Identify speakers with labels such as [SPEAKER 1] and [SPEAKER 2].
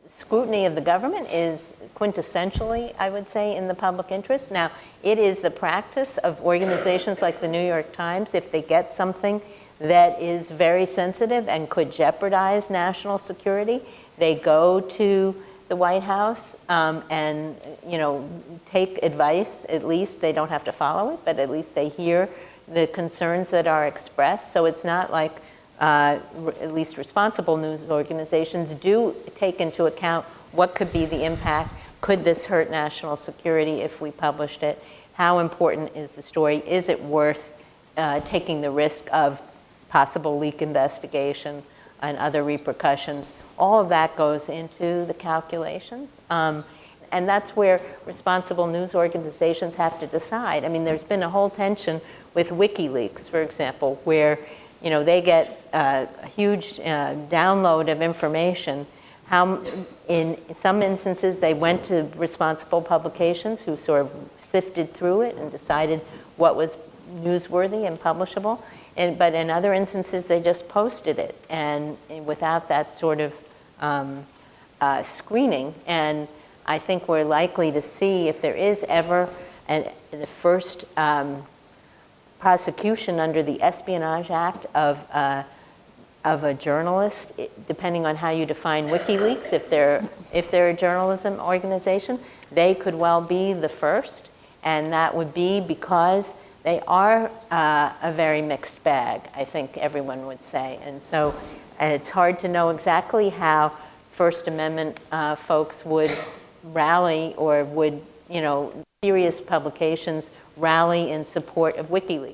[SPEAKER 1] scrutiny of the government is quintessentially, I would say, in the public interest. Now, it is the practice of organizations like the New York Times, if they get something that is very sensitive and could jeopardize national security, they go to the White House and, you know, take advice. At least they don't have to follow it, but at least they hear the concerns that are expressed. So it's not like at least responsible news organizations do take into account what could be the impact. Could this hurt national security if we published it? How important is the story? Is it worth taking the risk of possible leak investigation and other repercussions? All of that goes into the calculations. And that's where responsible news organizations have to decide. I mean, there's been a whole tension with Wikileaks, for example, where, you know, they get a huge download of information. How, in some instances, they went to responsible publications who sort of sifted through it and decided what was newsworthy and publishable. But in other instances, they just posted it, and without that sort of screening. And I think we're likely to see, if there is ever the first prosecution under the Espionage Act of a journalist, depending on how you define WikiLeaks, if they're a journalism organization, they could well be the first, and that would be because they are a very mixed bag, I think everyone would say. And so it's hard to know exactly how First Amendment folks would rally, or would, you know, serious publications rally in support of WikiLeaks.